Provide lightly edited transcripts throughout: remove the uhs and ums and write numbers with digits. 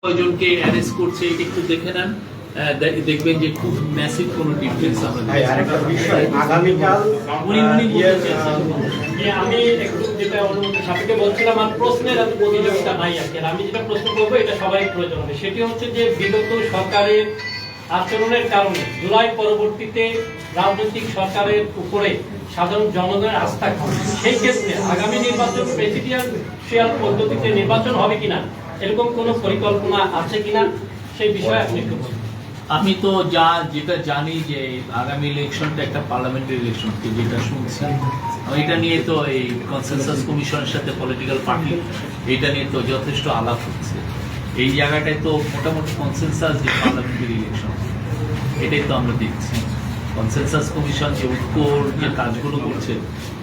কয়জনকে arrest করছে এটা একটু দেখে নেন, দেখবেন যে খুব ম্যাসিভ কোনো ডিফারেন্স আমরা আরেকটা বিষয় আগামীকাল আমি একটু যেটা অনুমতি সাপেক্ষে বলছিলাম, আর প্রশ্নের এত প্রতিযোগিতা নাই আর কি। আমি যেটা প্রশ্ন করবো এটা সবাই প্রয়োজন হবে, সেটি হচ্ছে যে বিগত সরকারের আচরণের কারণে জুলাই পরবর্তীতে রাজনৈতিক সরকারের উপরে সাধারণ জনগণের আস্থা কমে। সেই ক্ষেত্রে আগামী নির্বাচন প্রেসিডেন্সিয়াল পদ্ধতিতে নির্বাচন হবে কিনা, এরকম কোনো পরিকল্পনা আছে কিনা, সেই বিষয়ে আপনি একটু বলুন। আমি তো যেটা জানি যে আগামী ইলেকশনটা একটা পার্লামেন্টারি ইলেকশন, যেটা শুনছি এটা নিয়ে তো এই কনসেনসাস কমিশনের সাথে পলিটিক্যাল পার্টি এটা নিয়ে তো যথেষ্ট আলাপ হচ্ছে। এই জায়গাটায় তো মোটামুটি কনসেনসাস যে পার্লামেন্টারি ইলেকশন এটাই তো আমরা দেখছি। কনসেনসাস কমিশন যে ঐক্যর যে কাজগুলো করছে,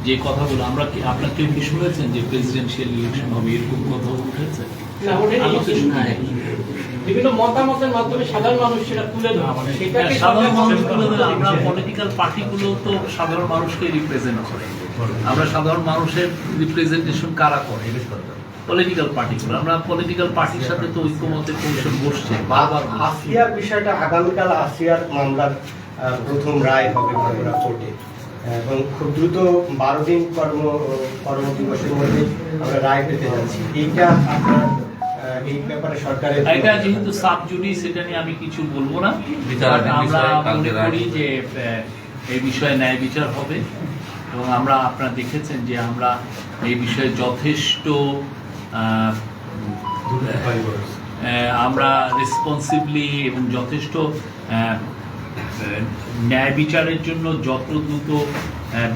যে কথাগুলো আমরা আপনার কেউ কি শুনেছেন যে প্রেসিডেন্সিয়াল ইলেকশন হবে এরকম কথা উঠেছে? না, বিভিন্ন মতামতের মাধ্যমে সাধারণ মানুষ সেটা তুলে ধরে, সাধারণ মানুষ তুলে ধরে। আমরা পলিটিক্যাল পার্টিগুলো তো সাধারণ মানুষকে রিপ্রেজেন্ট করে। আমরা সাধারণ মানুষের রিপ্রেজেন্টেশন কারা করে? পলিটিক্যাল পার্টিগুলো। আমরা পলিটিক্যাল পার্টির সাথে তো ঐক্যমতের কমিশন বসছে বারবার। আসিয়ার বিষয়টা আগামীকাল আসিয়ার মামলার প্রথম রায় হবে ভাঙ্গুড়া কোর্টে এবং খুব দ্রুত 12 দিন কর্মদিবসের মধ্যে আমরা রায় পেতে যাচ্ছি। এইটা আপনার এই ব্যাপারে সরকারের এটা যেহেতু সাব জুডিস, এটা নিয়ে আমি কিছু বলবো না। আমরা মনে করি যে এই বিষয়ে ন্যায় বিচার হবে এবং আমরা আপনারা দেখেছেন যে আমরা এই বিষয়ে যথেষ্ট আমরা রেসপন্সিবলি এবং যথেষ্ট ন্যায় বিচারের জন্য যত দ্রুত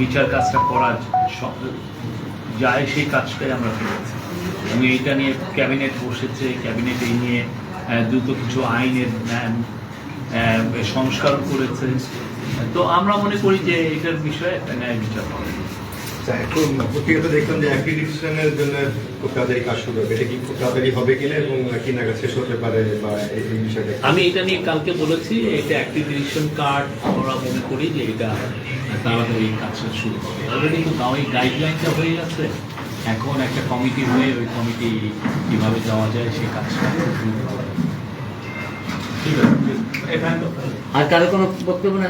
বিচার কাজটা করা যায় সেই কাজটাই আমরা করেছি এবং এইটা নিয়ে ক্যাবিনেট বসেছে। ক্যাবিনেট এই নিয়ে দ্রুত কিছু আইনের সংস্কার করেছে। তো আমরা মনে করি যে এটার বিষয়ে একটা ন্যায় বিচার হবে। এখন পত্রিকাতে দেখলাম যে অ্যাক্রিডিটেশনের জন্য খুব তাড়াতাড়ি কাজ শুরু হবে, এটা কি খুব তাড়াতাড়ি হবে কিনা এবং কি নাগাদ শেষ হতে পারে বা এই বিষয়টা? আমি এটা নিয়ে কালকে বলেছি, এটা অ্যাক্রিডিটেশন কার্ড আমরা মনে করি যে এটা তাড়াতাড়ি কাজটা শুরু হবে। অলরেডি তো ওই গাইডলাইনটা হয়ে গেছে, এখন একটা কমিটি হয়ে ওই কমিটি কিভাবে যাওয়া যায় সেই কাজটা। আর কারো কোনো বক্তব্য না?